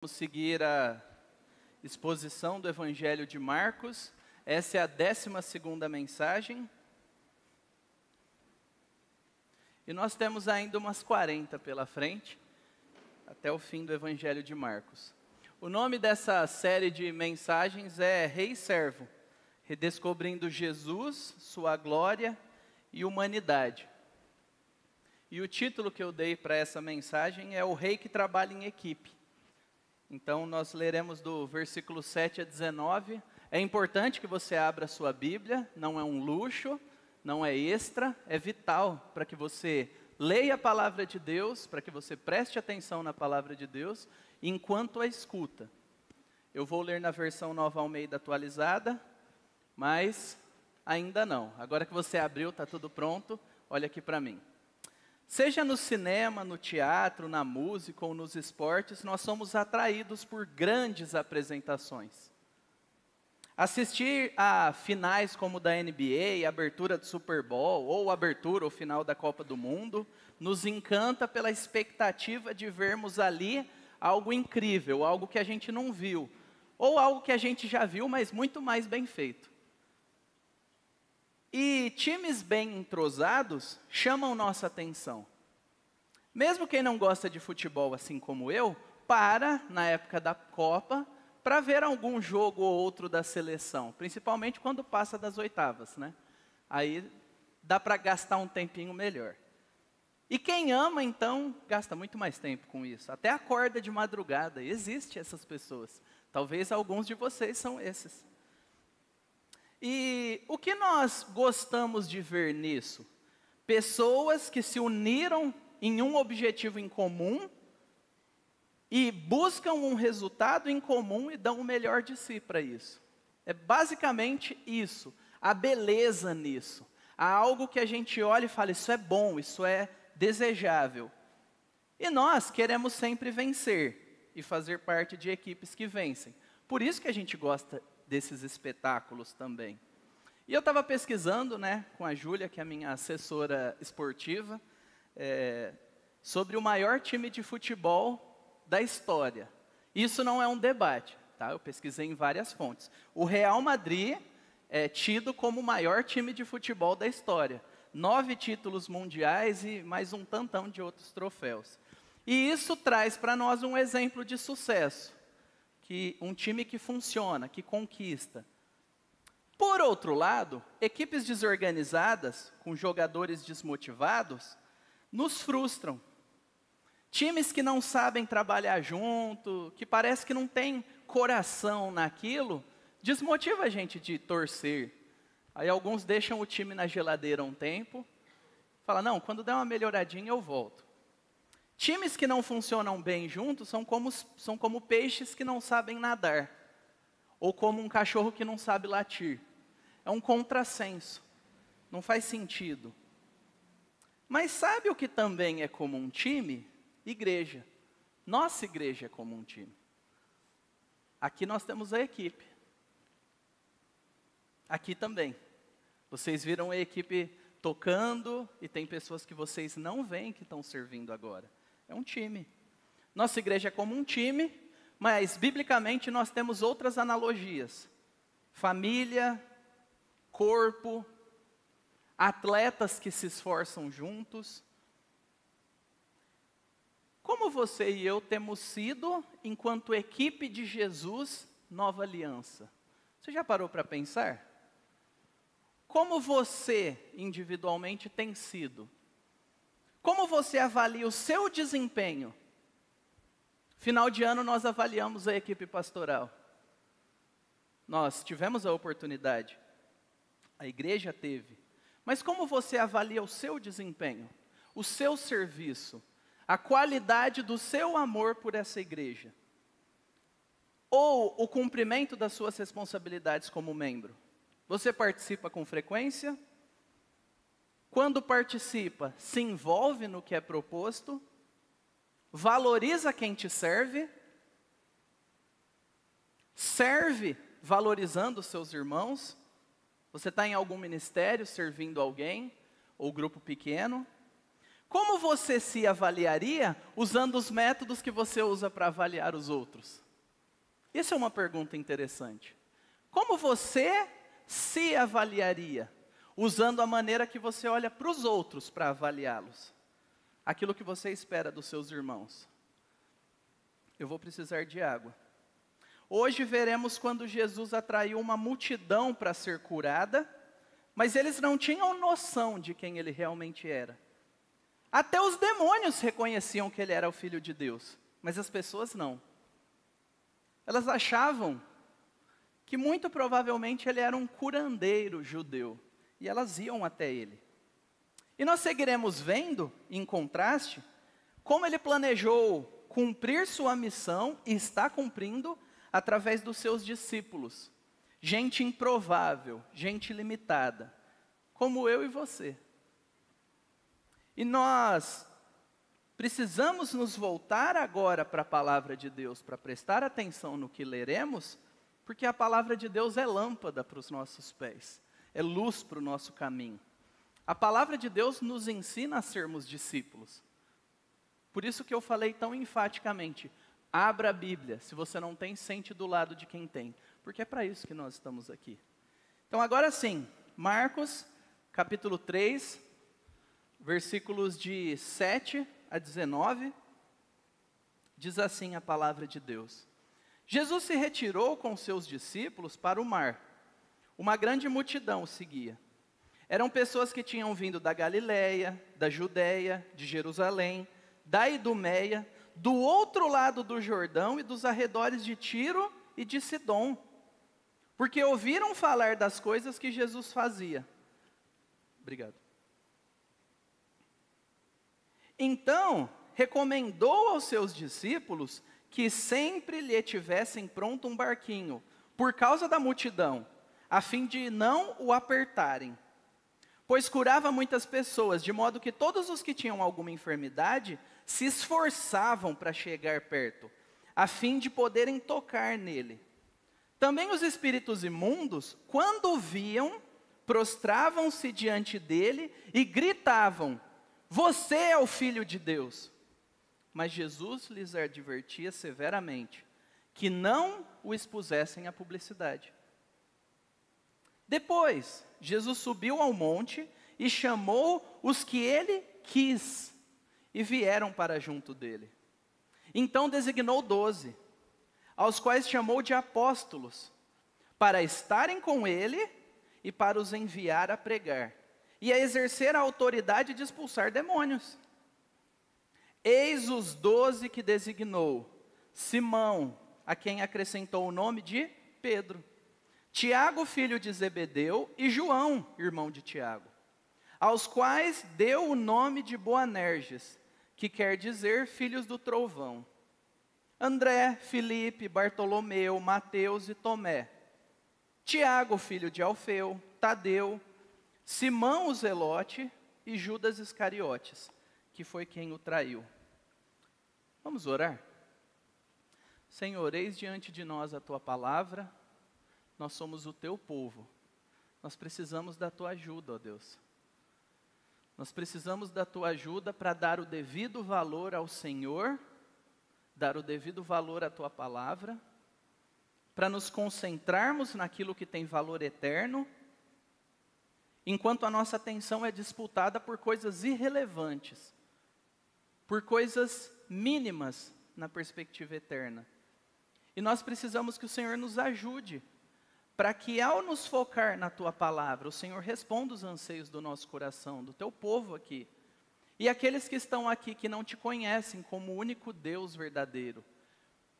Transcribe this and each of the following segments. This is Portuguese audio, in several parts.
Vamos seguir a exposição do Evangelho de Marcos. Essa é a 12ª mensagem. E nós temos ainda umas 40 pela frente, até o fim do Evangelho de Marcos. O nome dessa série de mensagens é Rei e Servo, redescobrindo Jesus, sua glória e humanidade. E o título que eu dei para essa mensagem é O Rei que Trabalha em Equipe. Então, nós leremos do versículo 7 a 19. É importante que você abra a sua Bíblia, não é um luxo, não é extra, é vital para que você leia a palavra de Deus, para que você preste atenção na palavra de Deus, enquanto a escuta. Eu vou ler na versão Nova Almeida atualizada, mas ainda não. Agora que você abriu, está tudo pronto, olha aqui para mim. Seja no cinema, no teatro, na música ou nos esportes, nós somos atraídos por grandes apresentações. Assistir a finais como da NBA, abertura do Super Bowl, ou abertura ou final da Copa do Mundo, nos encanta pela expectativa de vermos ali algo incrível, algo que a gente não viu, ou algo que a gente já viu, mas muito mais bem feito. E times bem entrosados chamam nossa atenção. Mesmo quem não gosta de futebol, assim como eu, para, na época da Copa, para ver algum jogo ou outro da seleção, principalmente quando passa das oitavas, né? Aí dá para gastar um tempinho melhor. E quem ama, então, gasta muito mais tempo com isso. Até acorda de madrugada, existem essas pessoas. Talvez alguns de vocês são esses. E o que nós gostamos de ver nisso? Pessoas que se uniram em um objetivo em comum e buscam um resultado em comum e dão o melhor de si para isso. É basicamente isso, a beleza nisso. Há algo que a gente olha e fala, isso é bom, isso é desejável. E nós queremos sempre vencer e fazer parte de equipes que vencem. Por isso que a gente gosta desses espetáculos também. E eu estava pesquisando, né, com a Júlia, que é a minha assessora esportiva, sobre o maior time de futebol da história. Isso não é um debate, tá? Eu pesquisei em várias fontes. O Real Madrid é tido como o maior time de futebol da história. 9 títulos mundiais e mais um tantão de outros troféus. E isso traz para nós um exemplo de sucesso. Um time que funciona, que conquista. Por outro lado, equipes desorganizadas, com jogadores desmotivados, nos frustram. Times que não sabem trabalhar junto, que parece que não tem coração naquilo, desmotiva a gente de torcer. Aí alguns deixam o time na geladeira um tempo, falam, não, quando der uma melhoradinha eu volto. Times que não funcionam bem juntos são como peixes que não sabem nadar, ou como um cachorro que não sabe latir. É um contrassenso, não faz sentido. Mas sabe o que também é como um time? Igreja. Nossa igreja é como um time. Aqui nós temos a equipe. Aqui também. Vocês viram a equipe tocando e tem pessoas que vocês não veem que estão servindo agora. É um time. Nossa igreja é como um time, mas biblicamente nós temos outras analogias. Família, corpo, atletas que se esforçam juntos. Como você e eu temos sido, enquanto equipe de Jesus, Nova Aliança? Você já parou para pensar? Como você, individualmente, tem sido? Como você avalia o seu desempenho? Final de ano nós avaliamos a equipe pastoral. Nós tivemos a oportunidade, a igreja teve. Mas como você avalia o seu desempenho, o seu serviço, a qualidade do seu amor por essa igreja? Ou o cumprimento das suas responsabilidades como membro? Você participa com frequência? Quando participa, se envolve no que é proposto? Valoriza quem te serve? Serve valorizando os seus irmãos? Você está em algum ministério servindo alguém? Ou grupo pequeno? como você se avaliaria usando os métodos que você usa para avaliar os outros? Isso é uma pergunta interessante. Como você se avaliaria usando a maneira que você olha para os outros para avaliá-los? Aquilo que você espera dos seus irmãos. Eu vou precisar de água. Hoje veremos quando Jesus atraiu uma multidão para ser curada, mas eles não tinham noção de quem ele realmente era. Até os demônios reconheciam que ele era o Filho de Deus, mas as pessoas não. Elas achavam que muito provavelmente ele era um curandeiro judeu, e elas iam até ele. E nós seguiremos vendo, em contraste, como ele planejou cumprir sua missão e está cumprindo através dos seus discípulos. Gente improvável, gente limitada, como eu e você. E nós precisamos nos voltar agora para a palavra de Deus, para prestar atenção no que leremos, porque a palavra de Deus é lâmpada para os nossos pés, é luz para o nosso caminho. A palavra de Deus nos ensina a sermos discípulos. Por isso que eu falei tão enfaticamente, abra a Bíblia, se você não tem, sente do lado de quem tem, porque é para isso que nós estamos aqui. Então agora sim, Marcos, capítulo 3, versículos de 7 a 19, diz assim a palavra de Deus. Jesus se retirou com seus discípulos para o mar. Uma grande multidão o seguia. Eram pessoas que tinham vindo da Galiléia, da Judéia, de Jerusalém, da Idumeia, do outro lado do Jordão e dos arredores de Tiro e de Sidom, porque ouviram falar das coisas que Jesus fazia. Obrigado. Então, recomendou aos seus discípulos que sempre lhe tivessem pronto um barquinho, por causa da multidão, a fim de não o apertarem. Pois curava muitas pessoas, de modo que todos os que tinham alguma enfermidade se esforçavam para chegar perto, a fim de poderem tocar nele. Também os espíritos imundos, quando o viam, prostravam-se diante dele e gritavam: "Você é o Filho de Deus." Mas Jesus lhes advertia severamente que não o expusessem à publicidade. Depois, Jesus subiu ao monte e chamou os que ele quis, e vieram para junto dele. Então designou 12, aos quais chamou de apóstolos, para estarem com ele e para os enviar a pregar, e a exercer a autoridade de expulsar demônios. Eis os 12 que designou: Simão, a quem acrescentou o nome de Pedro, Tiago, filho de Zebedeu, e João, irmão de Tiago, aos quais deu o nome de Boanerges, que quer dizer filhos do trovão. André, Filipe, Bartolomeu, Mateus e Tomé. Tiago, filho de Alfeu, Tadeu, Simão o Zelote e Judas Iscariotes, que foi quem o traiu. Vamos orar? Senhor, eis diante de nós a Tua palavra, nós somos o Teu povo, nós precisamos da Tua ajuda, ó Deus. Nós precisamos da Tua ajuda para dar o devido valor ao Senhor, dar o devido valor à Tua palavra, para nos concentrarmos naquilo que tem valor eterno, enquanto a nossa atenção é disputada por coisas irrelevantes, por coisas mínimas na perspectiva eterna. E nós precisamos que o Senhor nos ajude, para que ao nos focar na Tua palavra, o Senhor responda os anseios do nosso coração, do Teu povo aqui. E aqueles que estão aqui que não Te conhecem como o único Deus verdadeiro,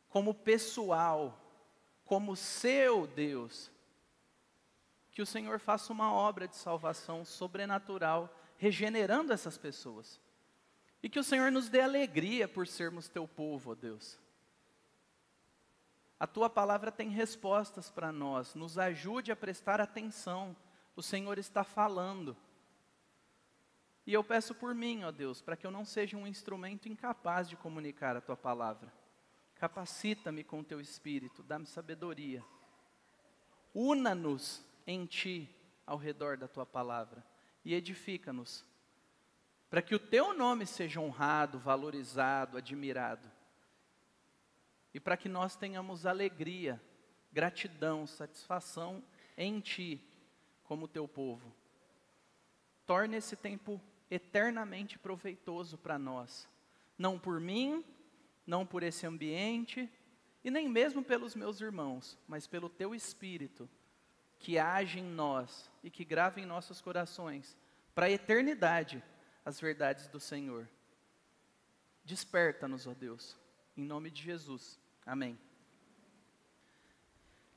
como pessoal, como seu Deus, que o Senhor faça uma obra de salvação sobrenatural, regenerando essas pessoas. E que o Senhor nos dê alegria por sermos Teu povo, ó Deus. A Tua palavra tem respostas para nós, nos ajude a prestar atenção, o Senhor está falando. E eu peço por mim, ó Deus, para que eu não seja um instrumento incapaz de comunicar a Tua palavra. Capacita-me com o Teu Espírito, dá-me sabedoria. Una-nos em Ti, ao redor da Tua palavra, e edifica-nos. para que o teu nome seja honrado, valorizado, admirado. E para que nós tenhamos alegria, gratidão, satisfação em Ti, como teu povo. Torne esse tempo eternamente proveitoso para nós. Não por mim, não por esse ambiente, e nem mesmo pelos meus irmãos, mas pelo Teu Espírito, que age em nós e que grava em nossos corações, para a eternidade, as verdades do Senhor. Desperta-nos, ó Deus, em nome de Jesus. Amém.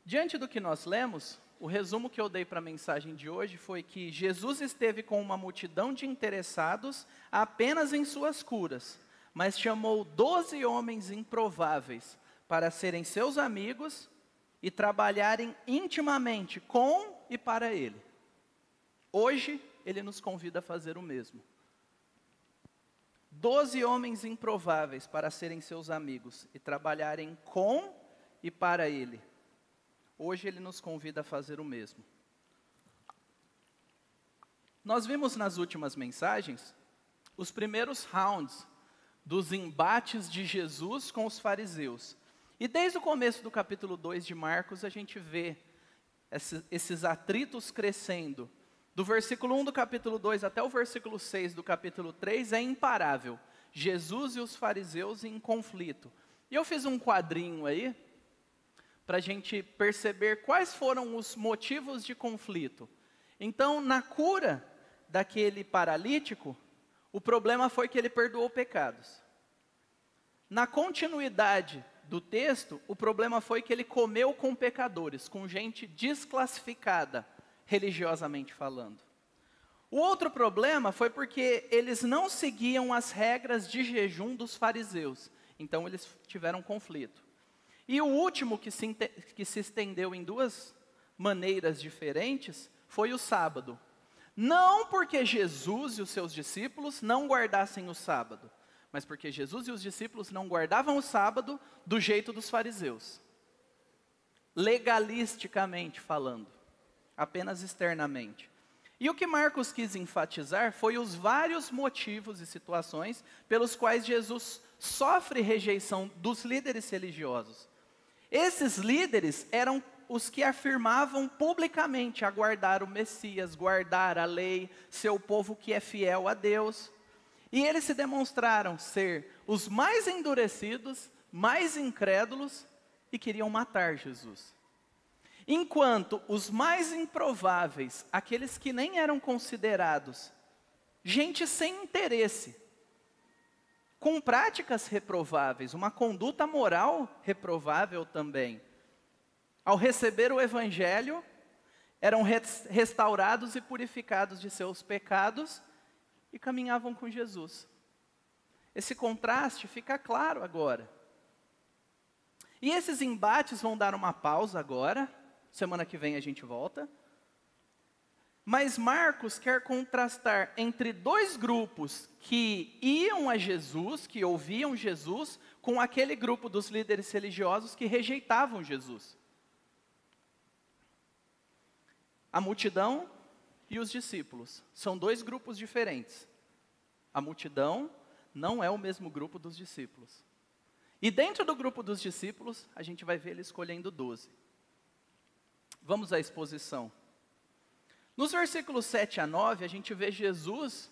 Diante do que nós lemos, o resumo que eu dei para a mensagem de hoje foi que Jesus esteve com uma multidão de interessados apenas em suas curas, mas chamou 12 homens improváveis para serem seus amigos e trabalharem intimamente com e para Ele. Hoje, Ele nos convida a fazer o mesmo. 12 homens improváveis para serem seus amigos e trabalharem com e para Ele. Hoje Ele nos convida a fazer o mesmo. Nós vimos nas últimas mensagens os primeiros rounds dos embates de Jesus com os fariseus. E desde o começo do capítulo 2 de Marcos, a gente vê esses atritos crescendo. Do versículo 1 do capítulo 2 até o versículo 6 do capítulo 3 é imparável. Jesus e os fariseus em conflito. E eu fiz um quadrinho aí, para a gente perceber quais foram os motivos de conflito. Então, na cura daquele paralítico, o problema foi que ele perdoou pecados. Na continuidade do texto, o problema foi que ele comeu com pecadores, com gente desclassificada, religiosamente falando. O outro problema foi porque eles não seguiam as regras de jejum dos fariseus. Então eles tiveram conflito. E o último que se estendeu em duas maneiras diferentes foi o sábado. Não porque Jesus e os seus discípulos não guardassem o sábado, mas porque Jesus e os discípulos não guardavam o sábado do jeito dos fariseus. Legalisticamente falando. Apenas externamente. E o que Marcos quis enfatizar foi os vários motivos e situações pelos quais Jesus sofre rejeição dos líderes religiosos. Esses líderes eram os que afirmavam publicamente a guardar o Messias, guardar a lei, ser o povo que é fiel a Deus. E eles se demonstraram ser os mais endurecidos, mais incrédulos e queriam matar Jesus. Enquanto os mais improváveis, aqueles que nem eram considerados, gente sem interesse, com práticas reprováveis, uma conduta moral reprovável também, ao receber o Evangelho, eram restaurados e purificados de seus pecados e caminhavam com Jesus. Esse contraste fica claro agora. E esses embates vão dar uma pausa agora. Semana que vem a gente volta. Mas Marcos quer contrastar entre dois grupos que iam a Jesus, que ouviam Jesus, com aquele grupo dos líderes religiosos que rejeitavam Jesus. A multidão e os discípulos são dois grupos diferentes. A multidão não é o mesmo grupo dos discípulos. E dentro do grupo dos discípulos, a gente vai ver ele escolhendo 12. Vamos à exposição. Nos versículos 7 a 9, a gente vê Jesus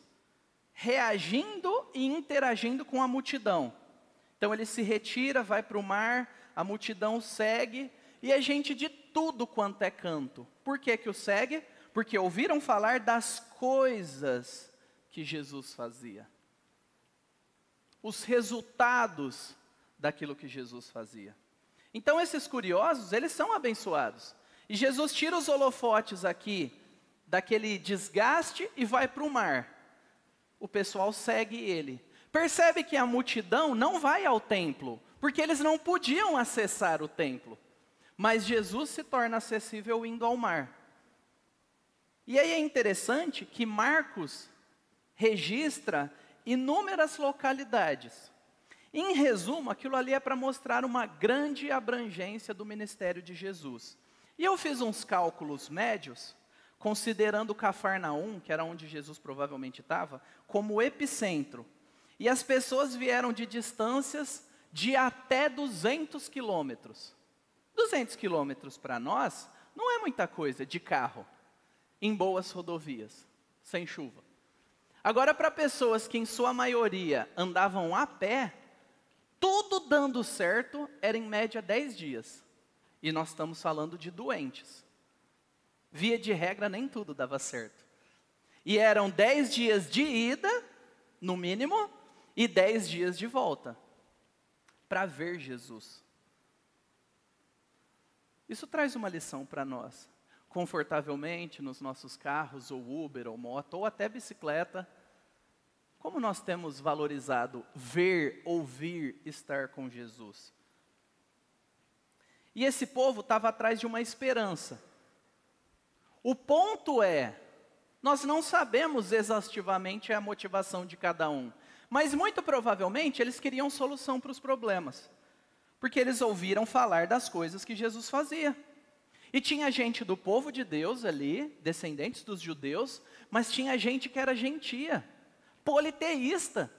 reagindo e interagindo com a multidão. Então ele se retira, vai para o mar, a multidão segue, e é gente de tudo quanto é canto. Por que que o segue? Porque ouviram falar das coisas que Jesus fazia. Os resultados daquilo que Jesus fazia. Então esses curiosos, eles são abençoados. E Jesus tira os holofotes aqui daquele desgaste e vai para o mar. O pessoal segue ele. Percebe que a multidão não vai ao templo, porque eles não podiam acessar o templo. Mas Jesus se torna acessível indo ao mar. E aí é interessante que Marcos registra inúmeras localidades. Em resumo, aquilo ali é para mostrar uma grande abrangência do ministério de Jesus. E eu fiz uns cálculos médios, considerando Cafarnaum, que era onde Jesus provavelmente estava, como o epicentro. E as pessoas vieram de distâncias de até 200 quilômetros. 200 quilômetros para nós não é muita coisa de carro, em boas rodovias, sem chuva. Agora, para pessoas que em sua maioria andavam a pé, tudo dando certo era em média 10 dias. E nós estamos falando de doentes. Via de regra, nem tudo dava certo. E eram 10 dias de ida, no mínimo, e 10 dias de volta, para ver Jesus. Isso traz uma lição para nós. Confortavelmente, nos nossos carros, ou Uber, ou moto, ou até bicicleta, como nós temos valorizado ver, ouvir, estar com Jesus? E esse povo estava atrás de uma esperança. O ponto é, nós não sabemos exaustivamente a motivação de cada um, mas muito provavelmente eles queriam solução para os problemas, porque eles ouviram falar das coisas que Jesus fazia. E tinha gente do povo de Deus ali, descendentes dos judeus, mas tinha gente que era gentia, politeísta,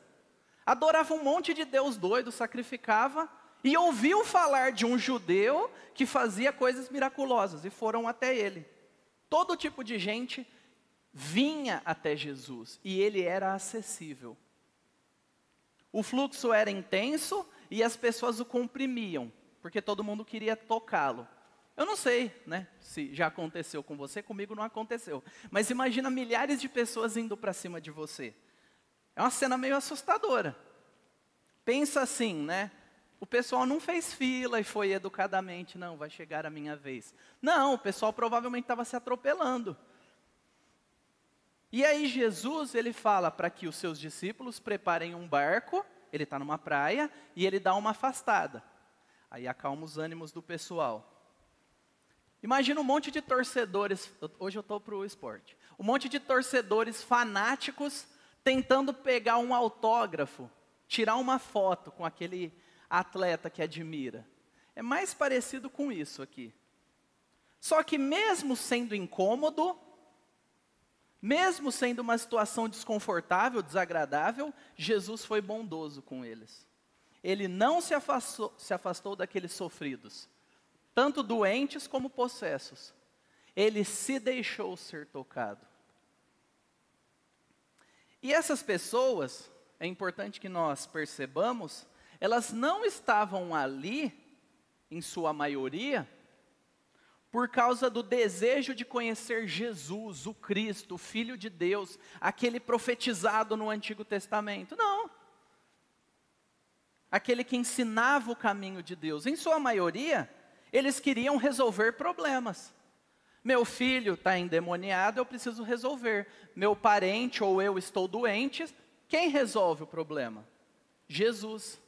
adorava um monte de Deus doido, sacrificava, e ouviu falar de um judeu que fazia coisas miraculosas, e foram até ele. Todo tipo de gente vinha até Jesus, e ele era acessível. O fluxo era intenso, e as pessoas o comprimiam, porque todo mundo queria tocá-lo. Eu não sei, né, se já aconteceu com você, comigo não aconteceu. Mas imagina milhares de pessoas indo para cima de você. É uma cena meio assustadora. Pensa assim, né? O pessoal não fez fila e foi educadamente, não, vai chegar a minha vez. Não, o pessoal provavelmente estava se atropelando. E aí Jesus, ele fala para que os seus discípulos preparem um barco, ele está numa praia, e ele dá uma afastada. Aí acalma os ânimos do pessoal. Imagina um monte de torcedores, hoje eu estou para o esporte, um monte de torcedores fanáticos tentando pegar um autógrafo, tirar uma foto com aquele atleta que admira. É mais parecido com isso aqui. Só que mesmo sendo incômodo, mesmo sendo uma situação desconfortável, desagradável, Jesus foi bondoso com eles. Ele não se afastou daqueles sofridos, tanto doentes como possessos. Ele se deixou ser tocado. E essas pessoas, é importante que nós percebamos, elas não estavam ali, em sua maioria, por causa do desejo de conhecer Jesus, o Cristo, o Filho de Deus, aquele profetizado no Antigo Testamento. Não. Aquele que ensinava o caminho de Deus. Em sua maioria, eles queriam resolver problemas. Meu filho está endemoniado, eu preciso resolver. Meu parente ou eu estou doente, quem resolve o problema? Jesus.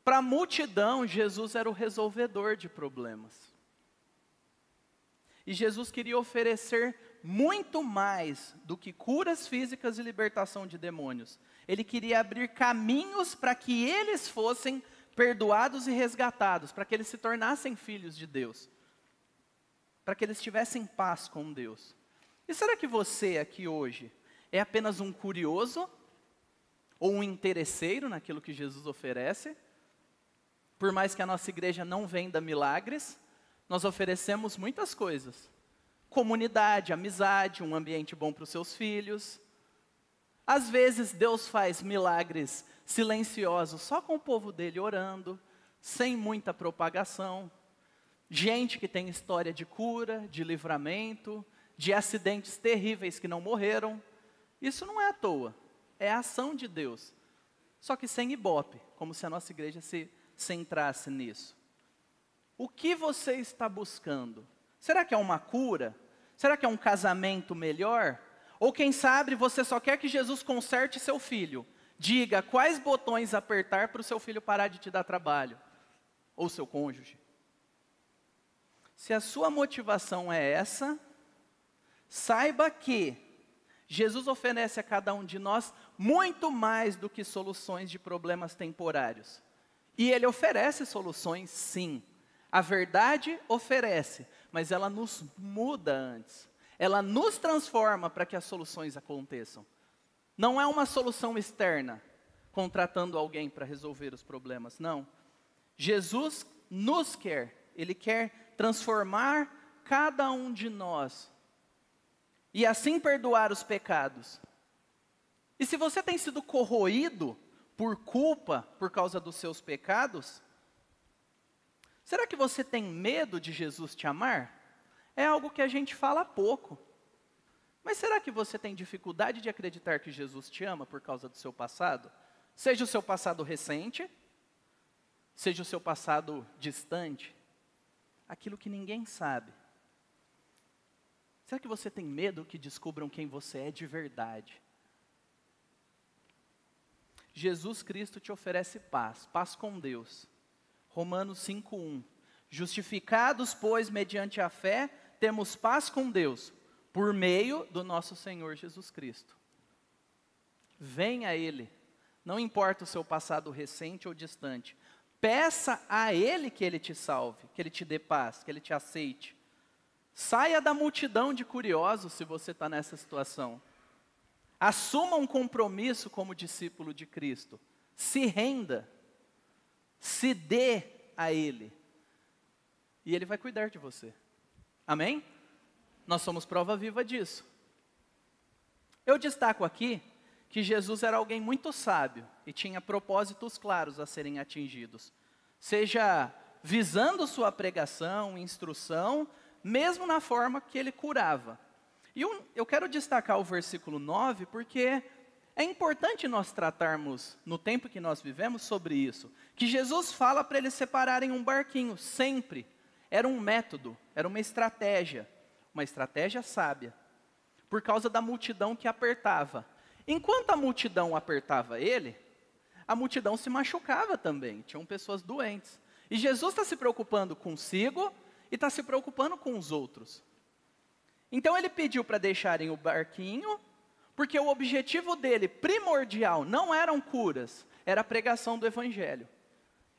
Para a multidão, Jesus era o resolvedor de problemas. E Jesus queria oferecer muito mais do que curas físicas e libertação de demônios. Ele queria abrir caminhos para que eles fossem perdoados e resgatados, para que eles se tornassem filhos de Deus, para que eles tivessem paz com Deus. E será que você aqui hoje é apenas um curioso ou um interesseiro naquilo que Jesus oferece? Por mais que a nossa igreja não venda milagres, nós oferecemos muitas coisas. Comunidade, amizade, um ambiente bom para os seus filhos. Às vezes Deus faz milagres silenciosos só com o povo dele orando, sem muita propagação. Gente que tem história de cura, de livramento, de acidentes terríveis que não morreram. Isso não é à toa, é a ação de Deus. Só que sem ibope, como se a nossa igreja se centrasse nisso. O que você está buscando? Será que é uma cura? Será que é um casamento melhor? Ou quem sabe você só quer que Jesus conserte seu filho? Diga quais botões apertar para o seu filho parar de te dar trabalho. Ou seu cônjuge. Se a sua motivação é essa, saiba que Jesus oferece a cada um de nós muito mais do que soluções de problemas temporários. E Ele oferece soluções, sim. A verdade oferece, mas ela nos muda antes. Ela nos transforma para que as soluções aconteçam. Não é uma solução externa, contratando alguém para resolver os problemas, não. Jesus nos quer, Ele quer transformar cada um de nós e assim perdoar os pecados. E se você tem sido corroído por culpa, por causa dos seus pecados, será que você tem medo de Jesus te amar? É algo que a gente fala pouco. Mas será que você tem dificuldade de acreditar que Jesus te ama por causa do seu passado? Seja o seu passado recente, seja o seu passado distante, aquilo que ninguém sabe. Será que você tem medo que descubram quem você é de verdade? Jesus Cristo te oferece paz, paz com Deus. Romanos 5:1. Justificados, pois, mediante a fé, temos paz com Deus, por meio do nosso Senhor Jesus Cristo. Venha a Ele, não importa o seu passado recente ou distante. Peça a Ele que Ele te salve, que Ele te dê paz, que Ele te aceite. Saia da multidão de curiosos se você está nessa situação. Assuma um compromisso como discípulo de Cristo. Se renda. Se dê a Ele. E Ele vai cuidar de você. Amém? Nós somos prova viva disso. Eu destaco aqui que Jesus era alguém muito sábio e tinha propósitos claros a serem atingidos. Seja visando sua pregação, instrução, mesmo na forma que ele curava. E eu quero destacar o versículo 9, porque é importante nós tratarmos, no tempo que nós vivemos, sobre isso. Que Jesus fala para eles separarem um barquinho, sempre. Era um método, era uma estratégia sábia, por causa da multidão que apertava. Enquanto a multidão apertava ele, a multidão se machucava também, tinham pessoas doentes. E Jesus está se preocupando consigo e está se preocupando com os outros. Então ele pediu para deixarem o barquinho, porque o objetivo dele, primordial, não eram curas, era a pregação do Evangelho.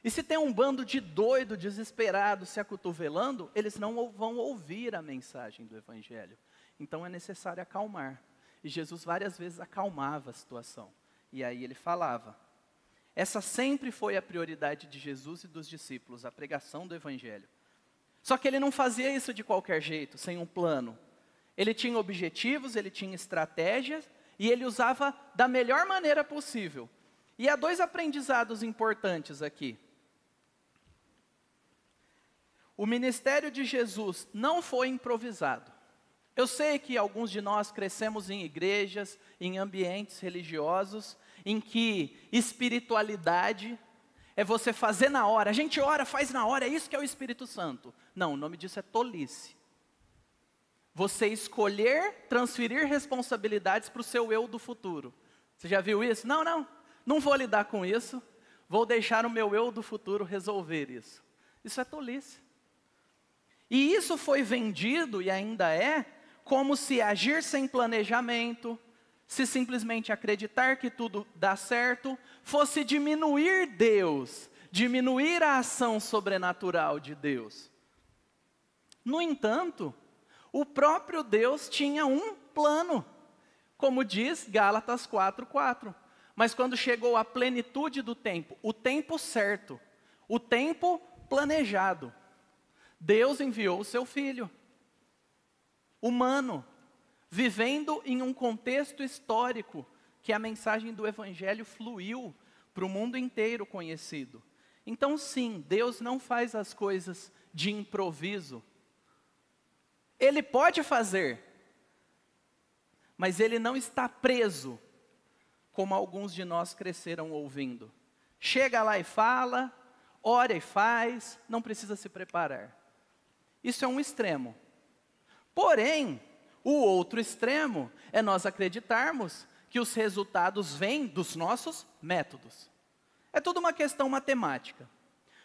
E se tem um bando de doido, desesperado, se acotovelando, eles não vão ouvir a mensagem do Evangelho. Então é necessário acalmar. E Jesus várias vezes acalmava a situação. E aí ele falava. Essa sempre foi a prioridade de Jesus e dos discípulos, a pregação do Evangelho. Só que ele não fazia isso de qualquer jeito, sem um plano. Ele tinha objetivos, ele tinha estratégias, e ele usava da melhor maneira possível. E há dois aprendizados importantes aqui. O ministério de Jesus não foi improvisado. Eu sei que alguns de nós crescemos em igrejas, em ambientes religiosos, em que espiritualidade é você fazer na hora. A gente ora, faz na hora, é isso que é o Espírito Santo. Não, o nome disso é tolice. Você escolher transferir responsabilidades para o seu eu do futuro. Você já viu isso? Não vou lidar com isso, vou deixar o meu eu do futuro resolver isso. Isso é tolice. E isso foi vendido, e ainda é, como se agir sem planejamento, se simplesmente acreditar que tudo dá certo, fosse diminuir Deus, diminuir a ação sobrenatural de Deus. No entanto, o próprio Deus tinha um plano, como diz Gálatas 4:4. Mas quando chegou a plenitude do tempo, o tempo certo, o tempo planejado, Deus enviou o seu Filho, humano, vivendo em um contexto histórico, que a mensagem do Evangelho fluiu para o mundo inteiro conhecido. Então sim, Deus não faz as coisas de improviso. Ele pode fazer, mas Ele não está preso, como alguns de nós cresceram ouvindo. Chega lá e fala, ora e faz, não precisa se preparar. Isso é um extremo. Porém, o outro extremo é nós acreditarmos que os resultados vêm dos nossos métodos. É tudo uma questão matemática.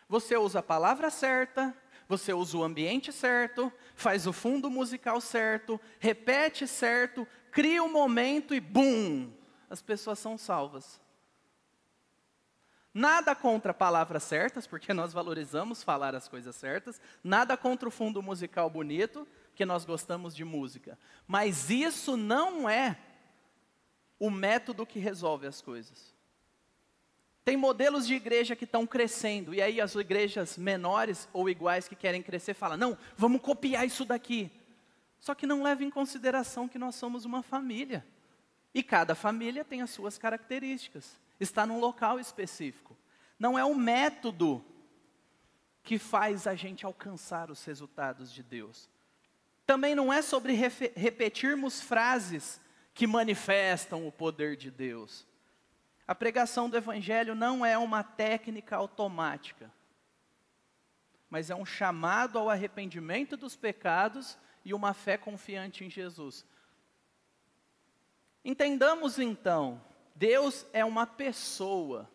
Você usa a palavra certa, você usa o ambiente certo, faz o fundo musical certo, repete certo, cria um momento e bum, as pessoas são salvas. Nada contra palavras certas, porque nós valorizamos falar as coisas certas. Nada contra o fundo musical bonito, porque nós gostamos de música. Mas isso não é o método que resolve as coisas. Tem modelos de igreja que estão crescendo, e aí as igrejas menores ou iguais que querem crescer falam, não, vamos copiar isso daqui. Só que não leva em consideração que nós somos uma família. E cada família tem as suas características. Está num local específico. Não é o método que faz a gente alcançar os resultados de Deus. Também não é sobre repetirmos frases que manifestam o poder de Deus. A pregação do Evangelho não é uma técnica automática, mas é um chamado ao arrependimento dos pecados e uma fé confiante em Jesus. Entendamos então, Deus é uma pessoa,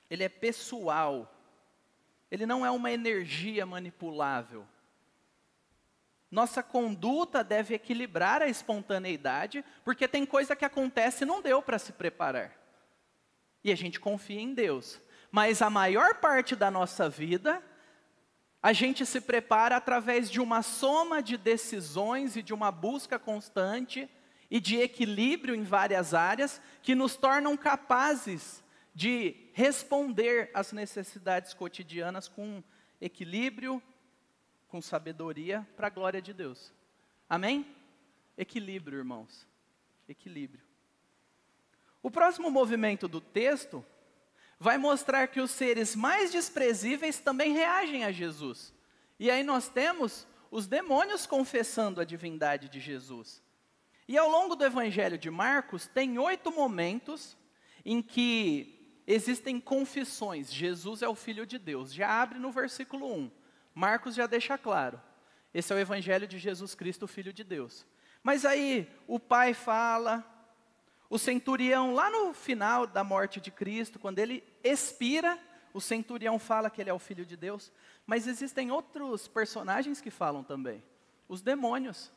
Ele é pessoal, Ele não é uma energia manipulável. Nossa conduta deve equilibrar a espontaneidade, porque tem coisa que acontece e não deu para se preparar. E a gente confia em Deus. Mas a maior parte da nossa vida, a gente se prepara através de uma soma de decisões e de uma busca constante e de equilíbrio em várias áreas que nos tornam capazes de responder às necessidades cotidianas com equilíbrio, com sabedoria, para a glória de Deus. Amém? Equilíbrio, irmãos. Equilíbrio. O próximo movimento do texto vai mostrar que os seres mais desprezíveis também reagem a Jesus. E aí nós temos os demônios confessando a divindade de Jesus. E ao longo do Evangelho de Marcos, tem 8 momentos em que existem confissões. Jesus é o Filho de Deus. Já abre no versículo 1. Marcos já deixa claro. Esse é o Evangelho de Jesus Cristo, Filho de Deus. Mas aí o Pai fala, o centurião lá no final da morte de Cristo, quando ele expira, o centurião fala que ele é o Filho de Deus. Mas existem outros personagens que falam também. Os demônios.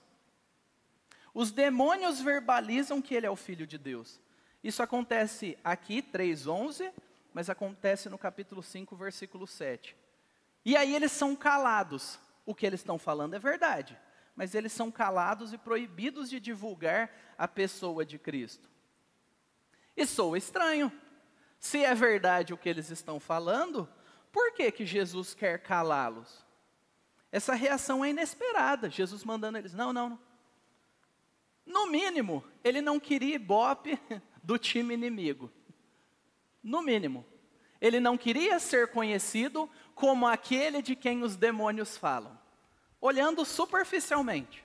Os demônios verbalizam que ele é o Filho de Deus. Isso acontece aqui, 3:11, mas acontece no capítulo 5, versículo 7. E aí eles são calados. O que eles estão falando é verdade, mas eles são calados e proibidos de divulgar a pessoa de Cristo. E soa estranho. Se é verdade o que eles estão falando, por que que Jesus quer calá-los? Essa reação é inesperada. Jesus mandando eles, não. No mínimo, ele não queria ibope do time inimigo. No mínimo. Ele não queria ser conhecido como aquele de quem os demônios falam. Olhando superficialmente.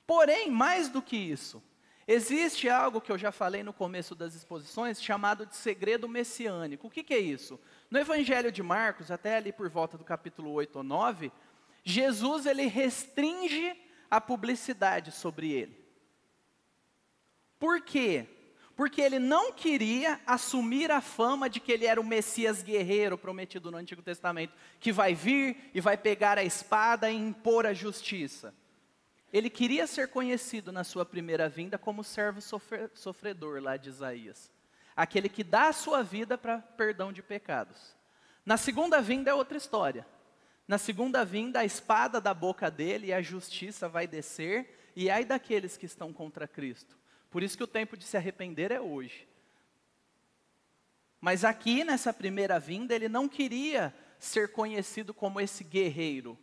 Porém, mais do que isso, existe algo que eu já falei no começo das exposições, chamado de segredo messiânico. O que é isso? No Evangelho de Marcos, até ali por volta do capítulo 8 ou 9, Jesus ele restringe a publicidade sobre ele. Por quê? Porque ele não queria assumir a fama de que ele era o Messias guerreiro prometido no Antigo Testamento, que vai vir e vai pegar a espada e impor a justiça. Ele queria ser conhecido na sua primeira vinda como servo sofredor, lá de Isaías. Aquele que dá a sua vida para perdão de pecados. Na segunda vinda é outra história. Na segunda vinda, a espada da boca dele e a justiça vai descer, e ai daqueles que estão contra Cristo. Por isso que o tempo de se arrepender é hoje. Mas aqui, nessa primeira vinda, ele não queria ser conhecido como esse guerreiro.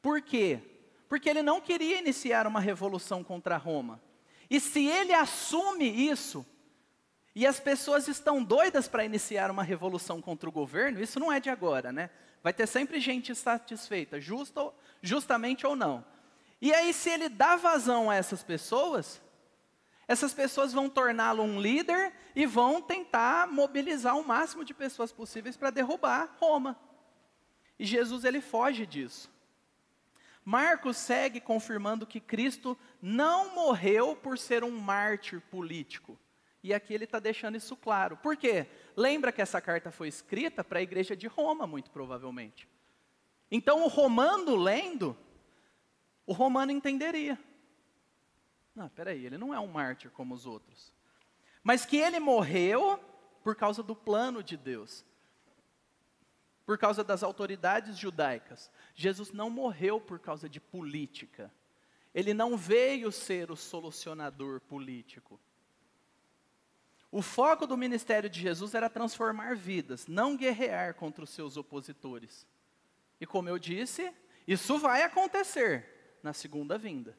Por quê? Porque ele não queria iniciar uma revolução contra Roma. E se ele assume isso, e as pessoas estão doidas para iniciar uma revolução contra o governo, isso não é de agora, né? Vai ter sempre gente insatisfeita, justamente ou não. E aí, se ele dá vazão a essas pessoas vão torná-lo um líder e vão tentar mobilizar o máximo de pessoas possíveis para derrubar Roma. E Jesus ele foge disso. Marcos segue confirmando que Cristo não morreu por ser um mártir político. E aqui ele está deixando isso claro. Por quê? Lembra que essa carta foi escrita para a igreja de Roma, muito provavelmente. Então o romano lendo, o romano entenderia. Não, peraí, ele não é um mártir como os outros. Mas que ele morreu por causa do plano de Deus, por causa das autoridades judaicas. Jesus não morreu por causa de política. Ele não veio ser o solucionador político. O foco do ministério de Jesus era transformar vidas, não guerrear contra os seus opositores. E como eu disse, isso vai acontecer na segunda vinda.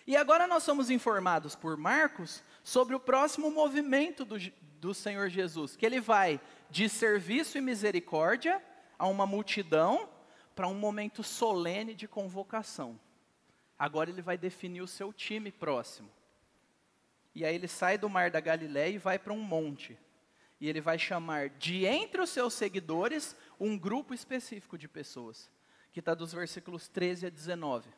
E agora nós somos informados por Marcos sobre o próximo movimento do Senhor Jesus, que ele vai de serviço e misericórdia a uma multidão para um momento solene de convocação. Agora ele vai definir o seu time próximo. E aí ele sai do mar da Galileia e vai para um monte. E ele vai chamar de entre os seus seguidores um grupo específico de pessoas, que está dos versículos 13 a 19.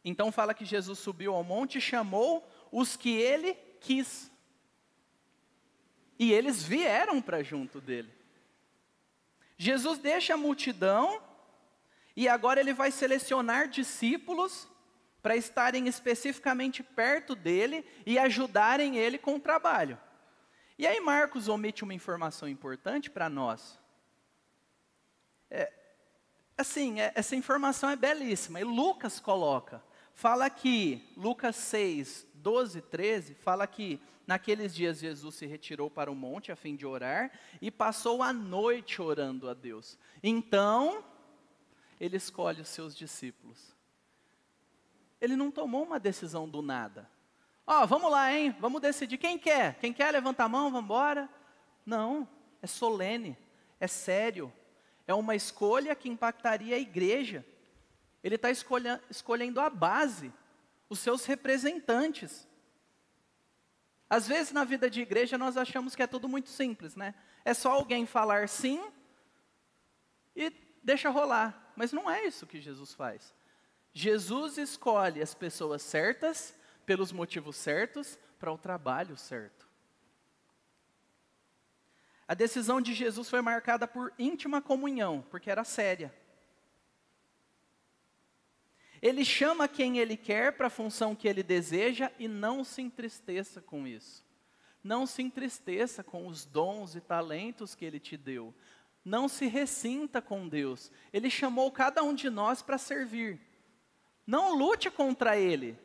Então fala que Jesus subiu ao monte e chamou os que ele quis. E eles vieram para junto dele. Jesus deixa a multidão e agora ele vai selecionar discípulos para estarem especificamente perto dele e ajudarem ele com o trabalho. E aí Marcos omite uma informação importante para nós. Essa informação é belíssima, e Lucas coloca. Fala que, Lucas 6, 12, 13, fala que naqueles dias Jesus se retirou para o monte a fim de orar e passou a noite orando a Deus. Então, ele escolhe os seus discípulos. Ele não tomou uma decisão do nada. Vamos lá, hein? Vamos decidir. Quem quer? Quem quer, levanta a mão, vamos embora. Não, é solene, é sério. É uma escolha que impactaria a igreja. Ele está escolhendo a base, os seus representantes. Às vezes na vida de igreja nós achamos que é tudo muito simples, né? É só alguém falar sim e deixa rolar. Mas não é isso que Jesus faz. Jesus escolhe as pessoas certas, pelos motivos certos, para o trabalho certo. A decisão de Jesus foi marcada por íntima comunhão, porque era séria. Ele chama quem ele quer para a função que ele deseja e não se entristeça com isso. Não se entristeça com os dons e talentos que ele te deu. Não se ressinta com Deus. Ele chamou cada um de nós para servir. Não lute contra ele.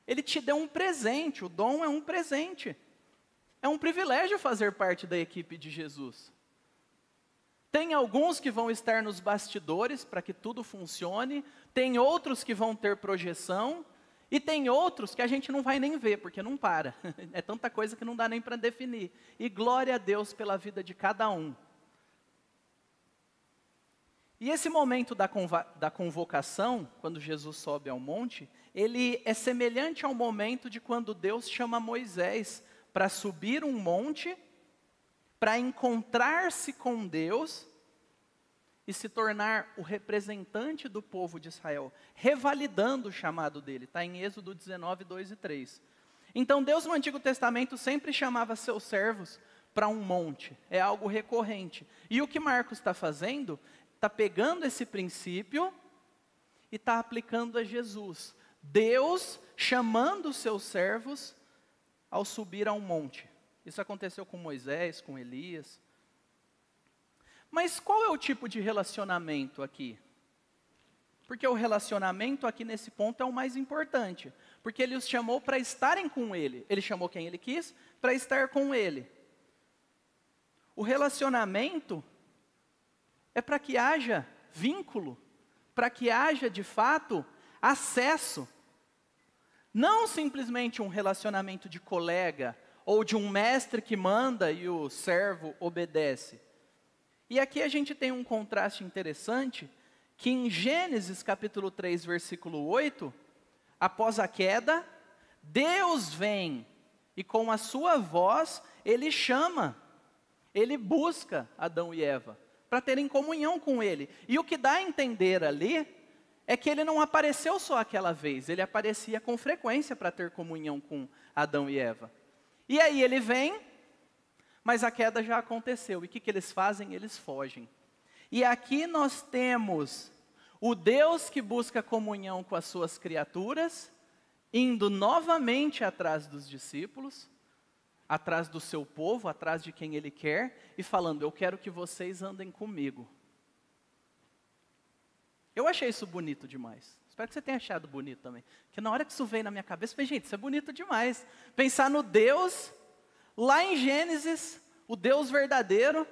Ele te deu um presente, o dom é um presente. É um privilégio fazer parte da equipe de Jesus. Tem alguns que vão estar nos bastidores para que tudo funcione, tem outros que vão ter projeção, e tem outros que a gente não vai nem ver, porque não para. É tanta coisa que não dá nem para definir. E glória a Deus pela vida de cada um. E esse momento da convocação, quando Jesus sobe ao monte, ele é semelhante ao momento de quando Deus chama Moisés para subir um monte, para encontrar-se com Deus e se tornar o representante do povo de Israel, revalidando o chamado dele. Está em Êxodo 19, 2 e 3. Então Deus no Antigo Testamento sempre chamava seus servos para um monte, é algo recorrente. E o que Marcos está fazendo, está pegando esse princípio e está aplicando a Jesus. Deus chamando os seus servos ao subir a um monte. Isso aconteceu com Moisés, com Elias. Mas qual é o tipo de relacionamento aqui? Porque o relacionamento aqui nesse ponto é o mais importante. Porque ele os chamou para estarem com ele. Ele chamou quem ele quis para estar com ele. O relacionamento é para que haja vínculo, para que haja de fato acesso. Não simplesmente um relacionamento de colega, ou de um mestre que manda e o servo obedece. E aqui a gente tem um contraste interessante, que em Gênesis capítulo 3, versículo 8, após a queda, Deus vem e com a sua voz ele chama, ele busca Adão e Eva, para terem comunhão com ele. E o que dá a entender ali, é que ele não apareceu só aquela vez, ele aparecia com frequência para ter comunhão com Adão e Eva. E aí ele vem, mas a queda já aconteceu. E o que eles fazem? Eles fogem. E aqui nós temos o Deus que busca comunhão com as suas criaturas, indo novamente atrás dos discípulos, atrás do seu povo, atrás de quem Ele quer, e falando, eu quero que vocês andem comigo. Eu achei isso bonito demais. Espero que você tenha achado bonito também. Porque na hora que isso veio na minha cabeça, eu falei, gente, isso é bonito demais. Pensar no Deus, lá em Gênesis, o Deus verdadeiro,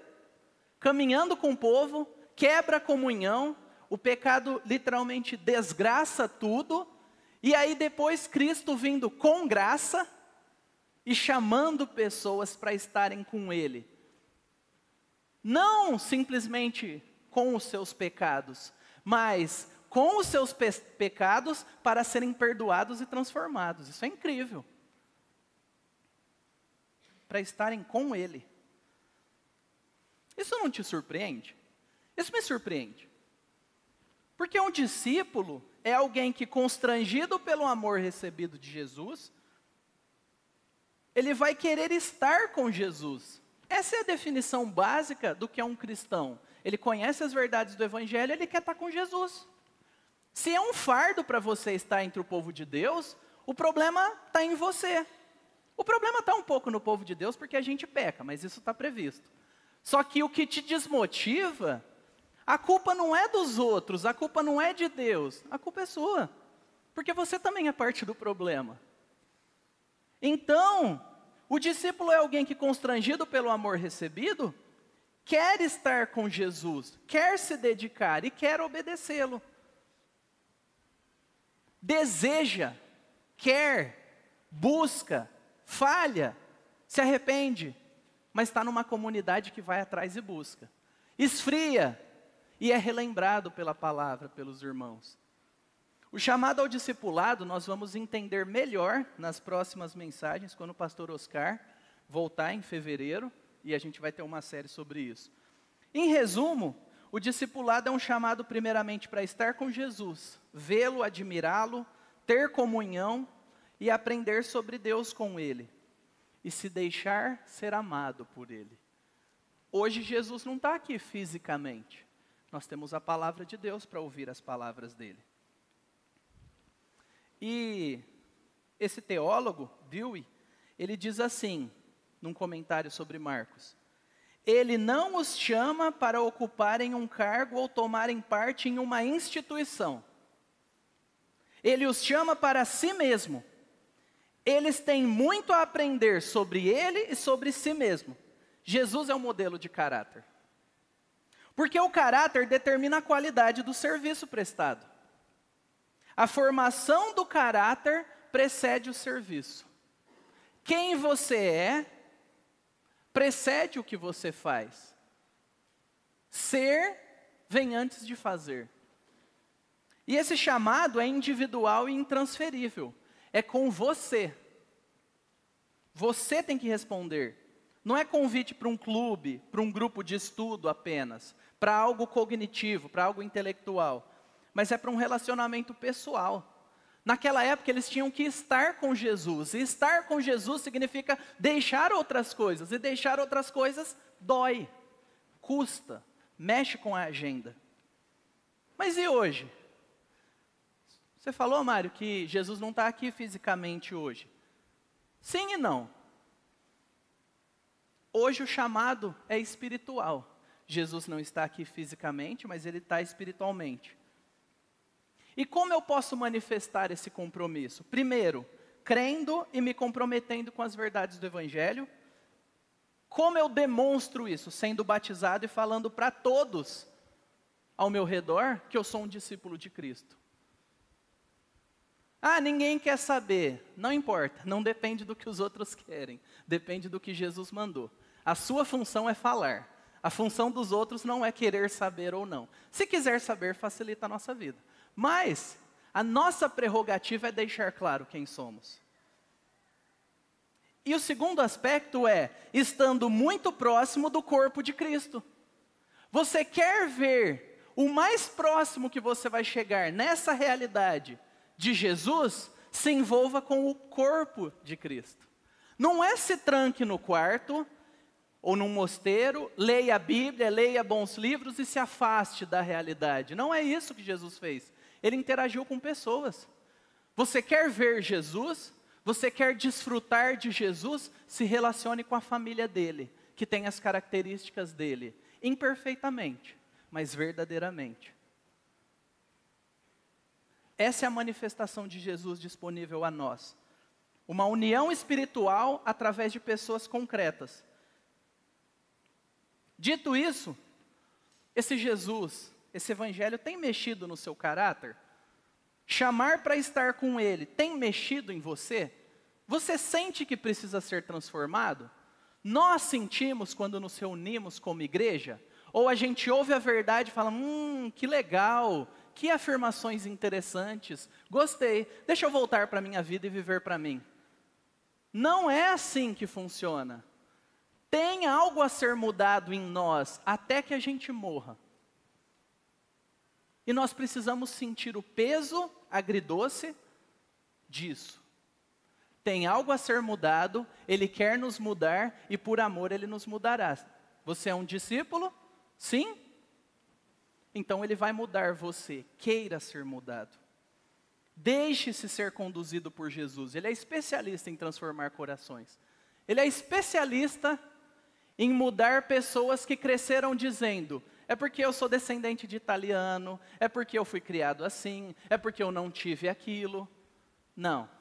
caminhando com o povo, quebra a comunhão, o pecado literalmente desgraça tudo, e aí depois Cristo vindo com graça e chamando pessoas para estarem com Ele. Não simplesmente com os seus pecados, mas com os seus pecados para serem perdoados e transformados. Isso é incrível. Para estarem com Ele. Isso não te surpreende? Isso me surpreende. Porque um discípulo é alguém que, constrangido pelo amor recebido de Jesus, ele vai querer estar com Jesus. Essa é a definição básica do que é um cristão. Ele conhece as verdades do Evangelho, ele quer estar com Jesus. Se é um fardo para você estar entre o povo de Deus, o problema está em você. O problema está um pouco no povo de Deus porque a gente peca, mas isso está previsto. Só que o que te desmotiva, a culpa não é dos outros, a culpa não é de Deus, a culpa é sua. Porque você também é parte do problema. Então, o discípulo é alguém que, constrangido pelo amor recebido, quer estar com Jesus, quer se dedicar e quer obedecê-lo. Deseja, quer, busca, falha, se arrepende, mas está numa comunidade que vai atrás e busca. Esfria e é relembrado pela palavra, pelos irmãos. O chamado ao discipulado nós vamos entender melhor nas próximas mensagens, quando o pastor Oscar voltar em fevereiro, e a gente vai ter uma série sobre isso. Em resumo, o discipulado é um chamado primeiramente para estar com Jesus, vê-lo, admirá-lo, ter comunhão e aprender sobre Deus com Ele, e se deixar ser amado por Ele. Hoje Jesus não está aqui fisicamente, nós temos a palavra de Deus para ouvir as palavras dEle. E esse teólogo, Dewey, ele diz assim, num comentário sobre Marcos: ele não os chama para ocuparem um cargo ou tomarem parte em uma instituição. Ele os chama para si mesmo. Eles têm muito a aprender sobre ele e sobre si mesmo. Jesus é um modelo de caráter. Porque o caráter determina a qualidade do serviço prestado. A formação do caráter precede o serviço. Quem você é, precede o que você faz. Ser vem antes de fazer. E esse chamado é individual e intransferível. É com você. Você tem que responder. Não é convite para um clube, para um grupo de estudo apenas, para algo cognitivo, para algo intelectual. Mas é para um relacionamento pessoal. Naquela época eles tinham que estar com Jesus. E estar com Jesus significa deixar outras coisas. E deixar outras coisas dói, custa, mexe com a agenda. Mas e hoje? Você falou, Mário, que Jesus não está aqui fisicamente hoje. Sim e não. Hoje o chamado é espiritual. Jesus não está aqui fisicamente, mas Ele está espiritualmente. E como eu posso manifestar esse compromisso? Primeiro, crendo e me comprometendo com as verdades do Evangelho. Como eu demonstro isso? Sendo batizado e falando para todos ao meu redor que eu sou um discípulo de Cristo. Ah, ninguém quer saber. Não importa, não depende do que os outros querem. Depende do que Jesus mandou. A sua função é falar. A função dos outros não é querer saber ou não. Se quiser saber, facilita a nossa vida. Mas a nossa prerrogativa é deixar claro quem somos. E o segundo aspecto é, estando muito próximo do corpo de Cristo. Você quer ver o mais próximo que você vai chegar nessa realidade de Jesus, se envolva com o corpo de Cristo. Não é se tranque no quarto, ou num mosteiro, leia a Bíblia, leia bons livros e se afaste da realidade. Não é isso que Jesus fez. Ele interagiu com pessoas. Você quer ver Jesus? Você quer desfrutar de Jesus? Se relacione com a família dele, que tem as características dele, imperfeitamente, mas verdadeiramente. Essa é a manifestação de Jesus disponível a nós. Uma união espiritual através de pessoas concretas. Dito isso, esse Jesus, esse evangelho tem mexido no seu caráter? Chamar para estar com ele tem mexido em você? Você sente que precisa ser transformado? Nós sentimos quando nos reunimos como igreja? Ou a gente ouve a verdade e fala, que legal, que afirmações interessantes, gostei, deixa eu voltar para a minha vida e viver para mim. Não é assim que funciona. Tem algo a ser mudado em nós até que a gente morra. E nós precisamos sentir o peso agridoce disso. Tem algo a ser mudado, Ele quer nos mudar e por amor Ele nos mudará. Você é um discípulo? Sim? Então Ele vai mudar você, queira ser mudado. Deixe-se ser conduzido por Jesus. Ele é especialista em transformar corações. Ele é especialista em mudar pessoas que cresceram dizendo, é porque eu sou descendente de italiano, é porque eu fui criado assim, é porque eu não tive aquilo. Não.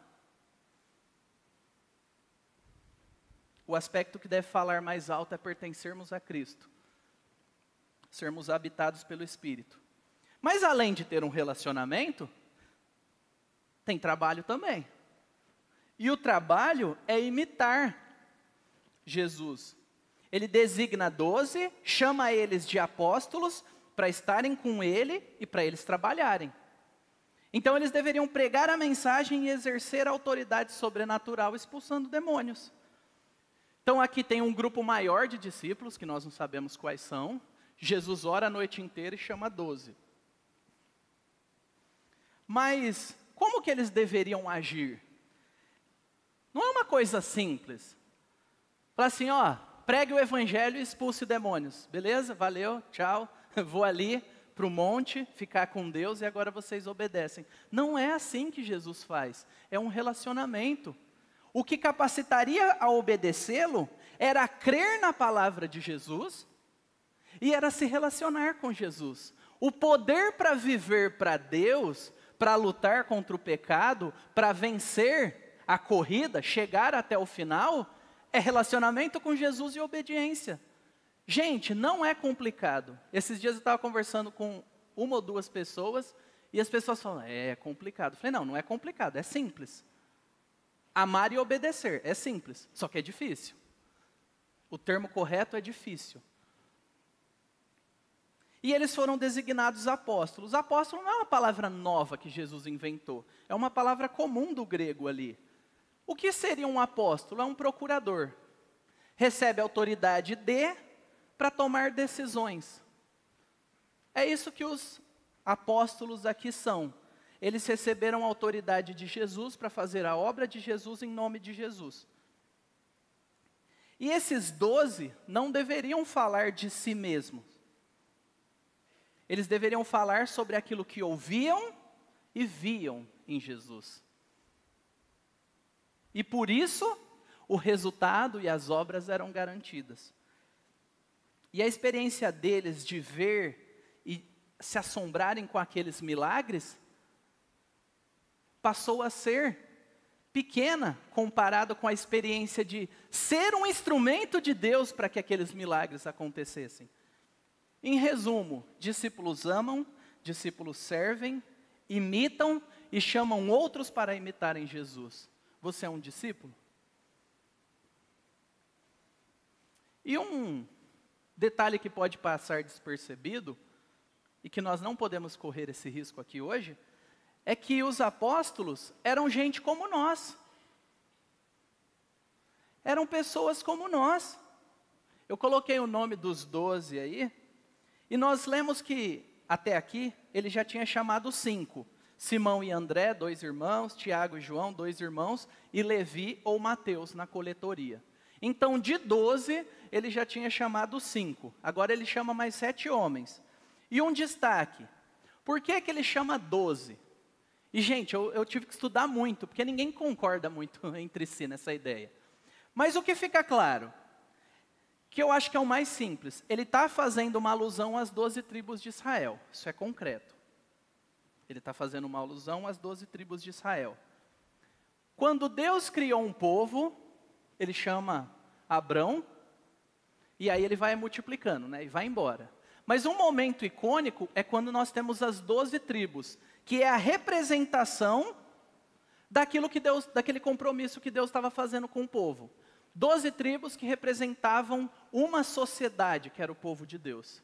O aspecto que deve falar mais alto é pertencermos a Cristo. Sermos habitados pelo Espírito. Mas além de ter um relacionamento, tem trabalho também. E o trabalho é imitar Jesus. Ele designa 12, chama eles de apóstolos para estarem com ele e para eles trabalharem. Então eles deveriam pregar a mensagem e exercer a autoridade sobrenatural expulsando demônios. Então aqui tem um grupo maior de discípulos, que nós não sabemos quais são. Jesus ora a noite inteira e chama 12. Mas como que eles deveriam agir? Não é uma coisa simples. Fala assim, pregue o evangelho e expulse demônios. Beleza? Valeu, tchau. Vou ali para o monte, ficar com Deus e agora vocês obedecem. Não é assim que Jesus faz. É um relacionamento. O que capacitaria a obedecê-lo era crer na palavra de Jesus e era se relacionar com Jesus. O poder para viver para Deus, para lutar contra o pecado, para vencer a corrida, chegar até o final, é relacionamento com Jesus e obediência. Gente, não é complicado. Esses dias eu estava conversando com uma ou duas pessoas e as pessoas falam, é complicado. Eu falei, não é complicado, é simples. Amar e obedecer, é simples, só que é difícil. O termo correto é difícil. E eles foram designados apóstolos. Apóstolo não é uma palavra nova que Jesus inventou, é uma palavra comum do grego ali. O que seria um apóstolo? É um procurador. Recebe autoridade para tomar decisões. É isso que os apóstolos aqui são. Eles receberam a autoridade de Jesus para fazer a obra de Jesus em nome de Jesus. E esses 12 não deveriam falar de si mesmos. Eles deveriam falar sobre aquilo que ouviam e viam em Jesus. E por isso, o resultado e as obras eram garantidas. E a experiência deles de ver e se assombrarem com aqueles milagres, passou a ser pequena comparado com a experiência de ser um instrumento de Deus para que aqueles milagres acontecessem. Em resumo, discípulos amam, discípulos servem, imitam e chamam outros para imitarem Jesus. Você é um discípulo? E um detalhe que pode passar despercebido, e que nós não podemos correr esse risco aqui hoje, é que os apóstolos eram gente como nós. Eram pessoas como nós. Eu coloquei o nome dos 12 aí, e nós lemos que, até aqui, ele já tinha chamado 5. Simão e André, 2 irmãos, Tiago e João, 2 irmãos, e Levi ou Mateus na coletoria. Então, de 12, ele já tinha chamado 5. Agora ele chama mais 7 homens. E um destaque, por que ele chama 12? E, gente, eu tive que estudar muito, porque ninguém concorda muito entre si nessa ideia. Mas o que fica claro, que eu acho que é o mais simples, ele está fazendo uma alusão às 12 tribos de Israel. Isso é concreto. Ele está fazendo uma alusão às 12 tribos de Israel. Quando Deus criou um povo, ele chama Abrão, e aí ele vai multiplicando, né, e vai embora. Mas um momento icônico é quando nós temos as 12 tribos, que é a representação daquele compromisso que Deus estava fazendo com o povo. 12 tribos que representavam uma sociedade, que era o povo de Deus.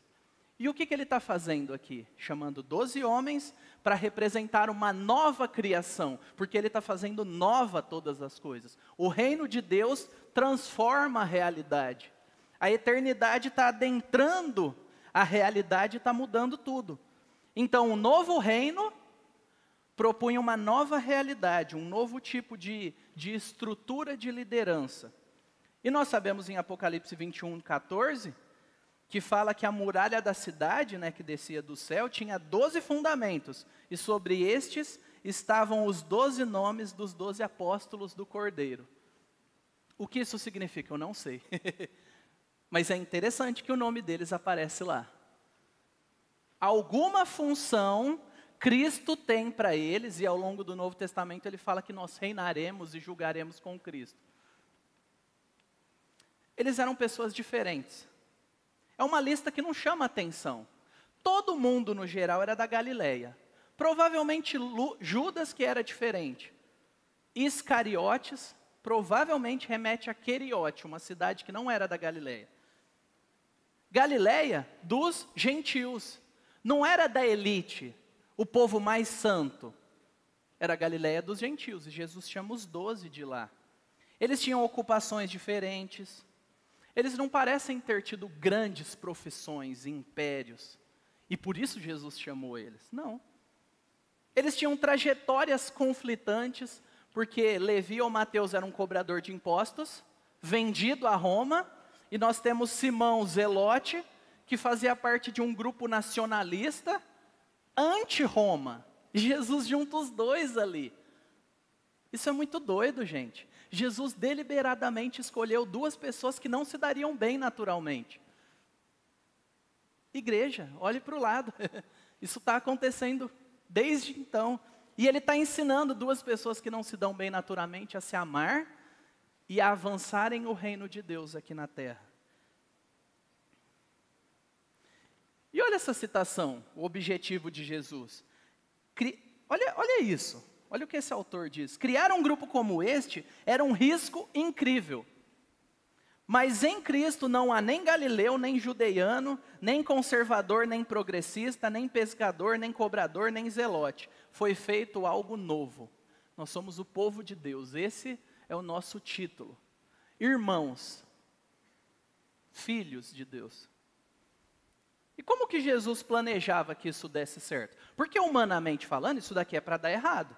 E o que ele está fazendo aqui? Chamando 12 homens para representar uma nova criação, porque ele está fazendo nova todas as coisas. O reino de Deus transforma a realidade. A eternidade está adentrando a realidade, está mudando tudo. Então, o novo reino propunha uma nova realidade, um novo tipo de estrutura de liderança. E nós sabemos em Apocalipse 21, 14, que fala que a muralha da cidade, né, que descia do céu, tinha 12 fundamentos, e sobre estes estavam os 12 nomes dos 12 apóstolos do Cordeiro. O que isso significa? Eu não sei. Mas é interessante que o nome deles aparece lá. Alguma função Cristo tem para eles, e ao longo do Novo Testamento ele fala que nós reinaremos e julgaremos com Cristo. Eles eram pessoas diferentes. É uma lista que não chama atenção. Todo mundo, no geral, era da Galileia. Provavelmente Judas, que era diferente. Iscariotes, provavelmente remete a Queriote, uma cidade que não era da Galileia. Galileia dos gentios. Não era da elite, o povo mais santo. Era a Galileia dos gentios, e Jesus chama os 12 de lá. Eles tinham ocupações diferentes. Eles não parecem ter tido grandes profissões, impérios, e por isso Jesus chamou eles. Não. Eles tinham trajetórias conflitantes, porque Levi ou Mateus era um cobrador de impostos, vendido a Roma, e nós temos Simão Zelote, que fazia parte de um grupo nacionalista, anti-Roma. Jesus junta os dois ali. Isso é muito doido, gente. Jesus deliberadamente escolheu duas pessoas que não se dariam bem naturalmente. Igreja, olhe para o lado. Isso está acontecendo desde então. E ele está ensinando duas pessoas que não se dão bem naturalmente a se amar e a avançarem o reino de Deus aqui na terra. E olha essa citação, o objetivo de Jesus. Olha isso. Olha o que esse autor diz. Criar um grupo como este era um risco incrível. Mas em Cristo não há nem galileu, nem judeiano, nem conservador, nem progressista, nem pescador, nem cobrador, nem zelote. Foi feito algo novo. Nós somos o povo de Deus. Esse é o nosso título. Irmãos, filhos de Deus. E como que Jesus planejava que isso desse certo? Porque humanamente falando, isso daqui é para dar errado.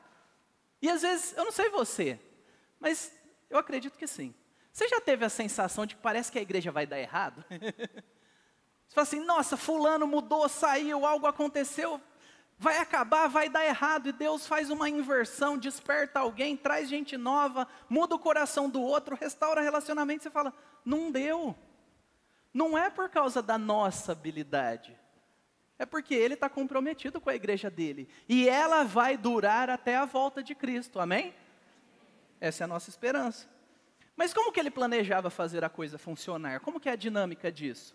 E às vezes, eu não sei você, mas eu acredito que sim. Você já teve a sensação de que parece que a igreja vai dar errado? Você fala assim, nossa, fulano mudou, saiu, algo aconteceu, vai acabar, vai dar errado. E Deus faz uma inversão, desperta alguém, traz gente nova, muda o coração do outro, restaura relacionamento. Você fala, não deu. Não é por causa da nossa habilidade. É porque ele está comprometido com a igreja dele. E ela vai durar até a volta de Cristo, amém? Essa é a nossa esperança. Mas como que ele planejava fazer a coisa funcionar? Como que é a dinâmica disso?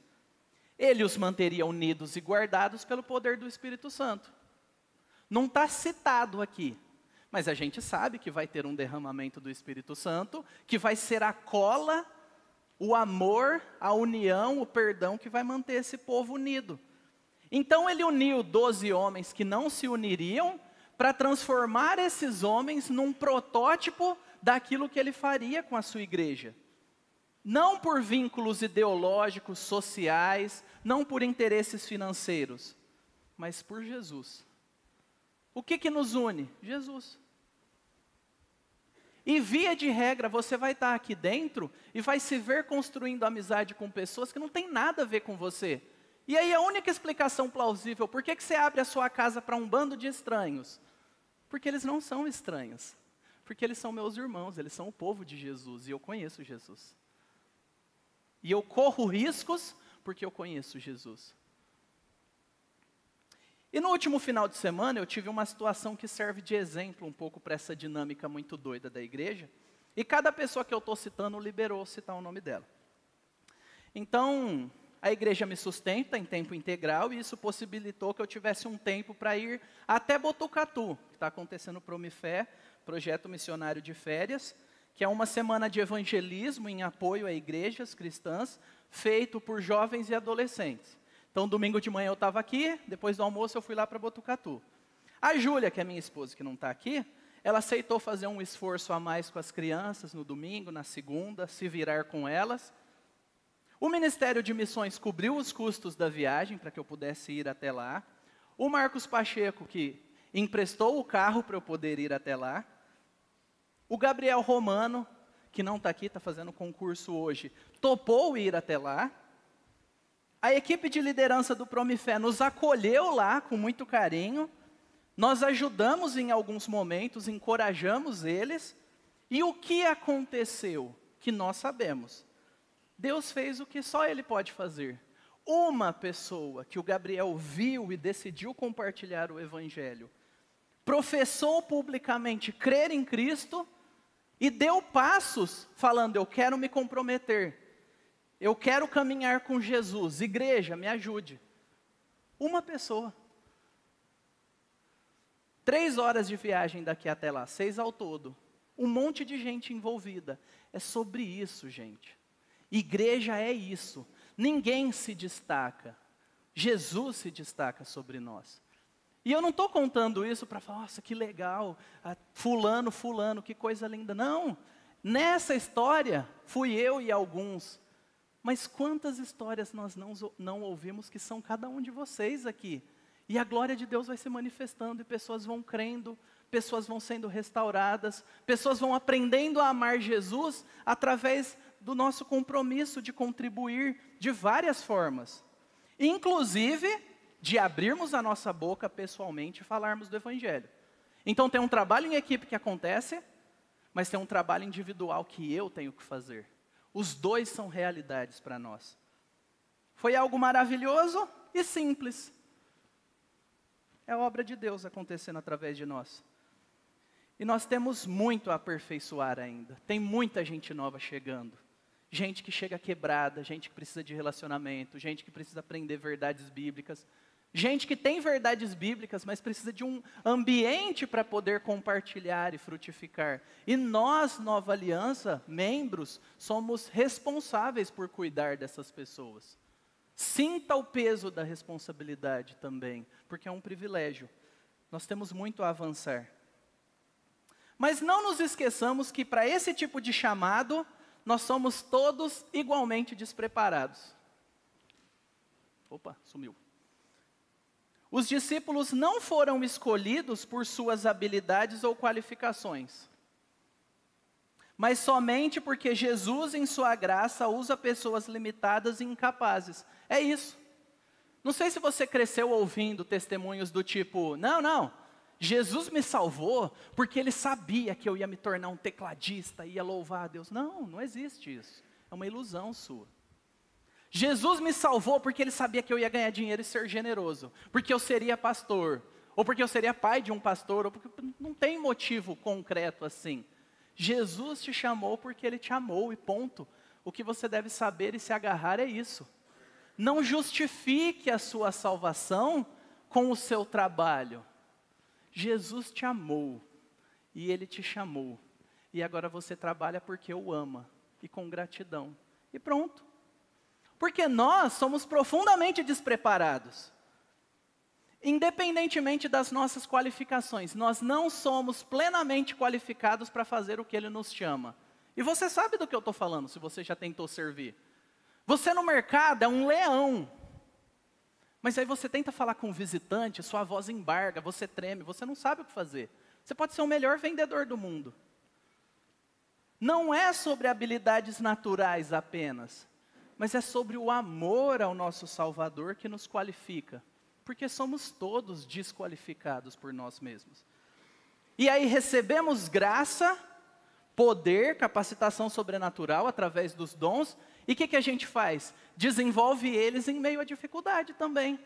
Ele os manteria unidos e guardados pelo poder do Espírito Santo. Não está citado aqui. Mas a gente sabe que vai ter um derramamento do Espírito Santo, que vai ser a cola, o amor, a união, o perdão que vai manter esse povo unido. Então ele uniu 12 homens que não se uniriam para transformar esses homens num protótipo daquilo que ele faria com a sua igreja. Não por vínculos ideológicos, sociais, não por interesses financeiros, mas por Jesus. O que nos une? Jesus. E via de regra, você vai estar aqui dentro e vai se ver construindo amizade com pessoas que não tem nada a ver com você. E aí a única explicação plausível, por que você abre a sua casa para um bando de estranhos? Porque eles não são estranhos. Porque eles são meus irmãos, eles são o povo de Jesus e eu conheço Jesus. E eu corro riscos porque eu conheço Jesus. E no último final de semana eu tive uma situação que serve de exemplo um pouco para essa dinâmica muito doida da igreja. E cada pessoa que eu estou citando liberou citar o nome dela. Então, a igreja me sustenta em tempo integral e isso possibilitou que eu tivesse um tempo para ir até Botucatu, que está acontecendo o Promifé, Projeto Missionário de Férias, que é uma semana de evangelismo em apoio a igrejas cristãs, feito por jovens e adolescentes. Então, domingo de manhã eu estava aqui, depois do almoço eu fui lá para Botucatu. A Júlia, que é minha esposa, que não está aqui, ela aceitou fazer um esforço a mais com as crianças no domingo, na segunda, se virar com elas. O Ministério de Missões cobriu os custos da viagem para que eu pudesse ir até lá. O Marcos Pacheco, que emprestou o carro para eu poder ir até lá. O Gabriel Romano, que não está aqui, está fazendo concurso hoje, topou ir até lá. A equipe de liderança do Promifé nos acolheu lá com muito carinho. Nós ajudamos em alguns momentos, encorajamos eles. E o que aconteceu? Que nós sabemos. Deus fez o que só Ele pode fazer. Uma pessoa que o Gabriel viu e decidiu compartilhar o Evangelho, professou publicamente crer em Cristo e deu passos falando, eu quero me comprometer, eu quero caminhar com Jesus, igreja, me ajude. Uma pessoa. 3 horas de viagem daqui até lá, 6 ao todo. Um monte de gente envolvida. É sobre isso, gente. Igreja é isso. Ninguém se destaca. Jesus se destaca sobre nós. E eu não estou contando isso para falar, nossa, que legal, fulano, que coisa linda. Não, nessa história fui eu e alguns. Mas quantas histórias nós não ouvimos que são cada um de vocês aqui. E a glória de Deus vai se manifestando e pessoas vão crendo, pessoas vão sendo restauradas, pessoas vão aprendendo a amar Jesus através do nosso compromisso de contribuir de várias formas. Inclusive, de abrirmos a nossa boca pessoalmente e falarmos do Evangelho. Então tem um trabalho em equipe que acontece, mas tem um trabalho individual que eu tenho que fazer. Os dois são realidades para nós. Foi algo maravilhoso e simples. É a obra de Deus acontecendo através de nós. E nós temos muito a aperfeiçoar ainda. Tem muita gente nova chegando. Gente que chega quebrada, gente que precisa de relacionamento, gente que precisa aprender verdades bíblicas. Gente que tem verdades bíblicas, mas precisa de um ambiente para poder compartilhar e frutificar. E nós, Nova Aliança, membros, somos responsáveis por cuidar dessas pessoas. Sinta o peso da responsabilidade também, porque é um privilégio. Nós temos muito a avançar. Mas não nos esqueçamos que para esse tipo de chamado, nós somos todos igualmente despreparados. Opa, sumiu. Os discípulos não foram escolhidos por suas habilidades ou qualificações, mas somente porque Jesus, em sua graça, usa pessoas limitadas e incapazes. É isso. Não sei se você cresceu ouvindo testemunhos do tipo, não, Jesus me salvou porque Ele sabia que eu ia me tornar um tecladista, ia louvar a Deus. Não, não existe isso. É uma ilusão sua. Jesus me salvou porque Ele sabia que eu ia ganhar dinheiro e ser generoso, porque eu seria pastor, ou porque eu seria pai de um pastor, ou porque não tem motivo concreto assim. Jesus te chamou porque Ele te amou e ponto. O que você deve saber e se agarrar é isso. Não justifique a sua salvação com o seu trabalho. Jesus te amou e Ele te chamou. E agora você trabalha porque o ama e com gratidão. E pronto. Porque nós somos profundamente despreparados. Independentemente das nossas qualificações, nós não somos plenamente qualificados para fazer o que Ele nos chama. E você sabe do que eu estou falando, se você já tentou servir. Você no mercado é um leão. Mas aí você tenta falar com um visitante, sua voz embarga, você treme, você não sabe o que fazer. Você pode ser o melhor vendedor do mundo. Não é sobre habilidades naturais apenas, mas é sobre o amor ao nosso Salvador que nos qualifica. Porque somos todos desqualificados por nós mesmos. E aí recebemos graça, poder, capacitação sobrenatural através dos dons. E o que a gente faz? Desenvolve eles em meio à dificuldade também.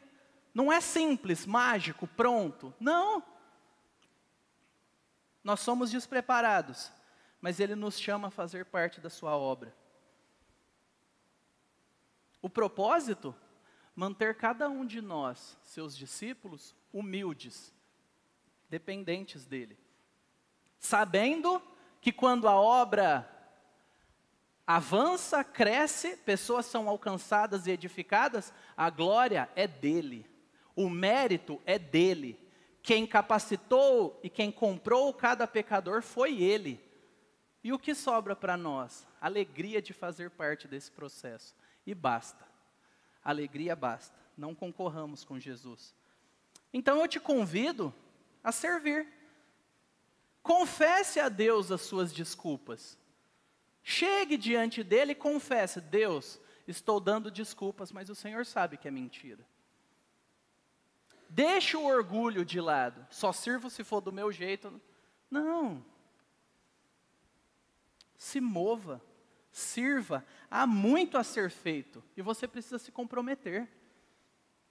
Não é simples, mágico, pronto. Não. Nós somos despreparados, mas Ele nos chama a fazer parte da sua obra. O propósito? Manter cada um de nós, seus discípulos, humildes, dependentes dEle. Sabendo que quando a obra avança, cresce, pessoas são alcançadas e edificadas, a glória é dEle. O mérito é dEle. Quem capacitou e quem comprou cada pecador foi Ele. E o que sobra para nós? Alegria de fazer parte desse processo. E basta. Alegria basta. Não concorramos com Jesus. Então eu te convido a servir. Confesse a Deus as suas desculpas. Chegue diante dele e confesse: Deus, estou dando desculpas, mas o Senhor sabe que é mentira. Deixe o orgulho de lado. Só sirvo se for do meu jeito. Não. Se mova. Sirva. Há muito a ser feito. E você precisa se comprometer.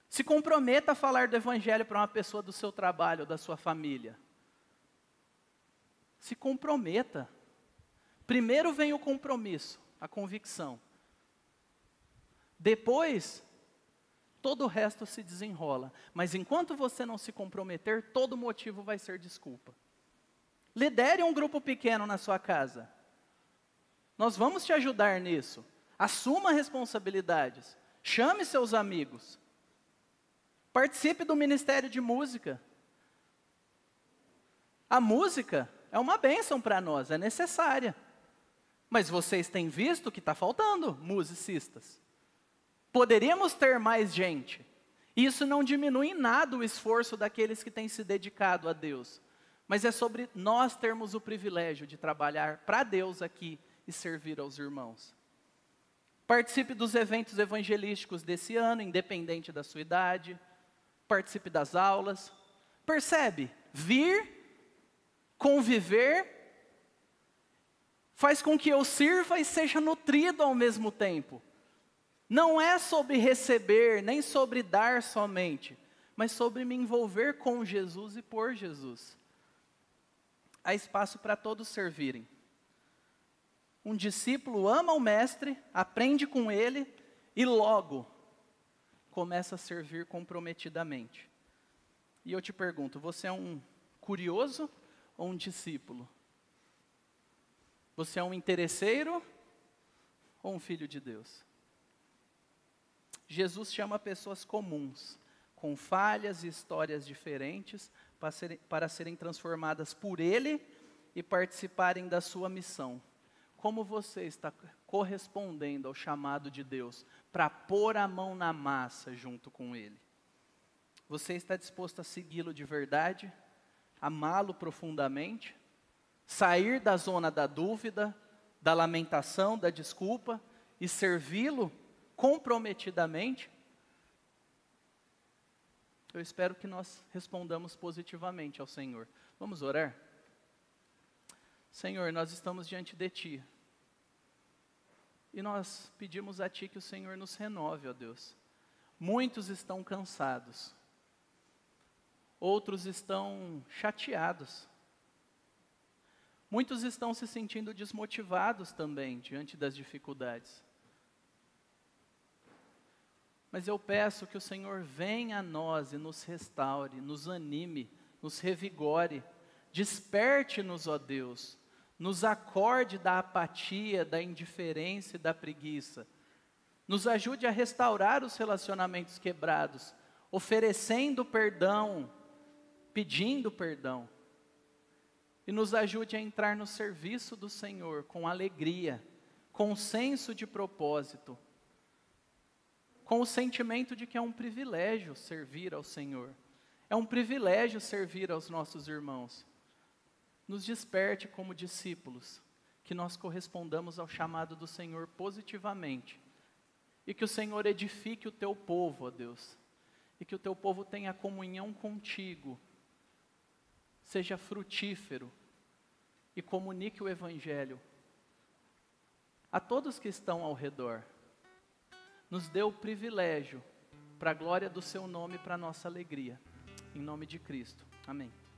Se comprometa a falar do Evangelho para uma pessoa do seu trabalho ou da sua família. Se comprometa. Primeiro vem o compromisso, a convicção. Depois, todo o resto se desenrola. Mas enquanto você não se comprometer, todo motivo vai ser desculpa. Lidere um grupo pequeno na sua casa. Nós vamos te ajudar nisso. Assuma responsabilidades. Chame seus amigos. Participe do ministério de música. A música é uma bênção para nós, é necessária. Mas vocês têm visto que está faltando musicistas. Poderíamos ter mais gente. Isso não diminui em nada o esforço daqueles que têm se dedicado a Deus. Mas é sobre nós termos o privilégio de trabalhar para Deus aqui e servir aos irmãos. Participe dos eventos evangelísticos desse ano, independente da sua idade. Participe das aulas. Percebe? Vir, conviver, faz com que eu sirva e seja nutrido ao mesmo tempo. Não é sobre receber, nem sobre dar somente, mas sobre me envolver com Jesus e por Jesus. Há espaço para todos servirem. Um discípulo ama o mestre, aprende com ele e logo começa a servir comprometidamente. E eu te pergunto, você é um curioso ou um discípulo? Você é um interesseiro ou um filho de Deus? Jesus chama pessoas comuns, com falhas e histórias diferentes, para serem transformadas por Ele e participarem da sua missão. Como você está correspondendo ao chamado de Deus para pôr a mão na massa junto com Ele? Você está disposto a segui-lo de verdade? Amá-lo profundamente? Sair da zona da dúvida, da lamentação, da desculpa e servi-lo comprometidamente? Eu espero que nós respondamos positivamente ao Senhor. Vamos orar? Senhor, nós estamos diante de Ti. E nós pedimos a Ti que o Senhor nos renove, ó Deus. Muitos estão cansados. Outros estão chateados. Muitos estão se sentindo desmotivados também diante das dificuldades. Mas eu peço que o Senhor venha a nós e nos restaure, nos anime, nos revigore, desperte-nos, ó Deus, nos acorde da apatia, da indiferença e da preguiça. Nos ajude a restaurar os relacionamentos quebrados, oferecendo perdão, pedindo perdão. E nos ajude a entrar no serviço do Senhor com alegria, com senso de propósito, com o sentimento de que é um privilégio servir ao Senhor. É um privilégio servir aos nossos irmãos. Nos desperte como discípulos, que nós correspondamos ao chamado do Senhor positivamente. E que o Senhor edifique o teu povo, ó Deus. E que o teu povo tenha comunhão contigo. seja frutífero e comunique o Evangelho a todos que estão ao redor. Nos dê o privilégio, para a glória do seu nome e para a nossa alegria. Em nome de Cristo. Amém.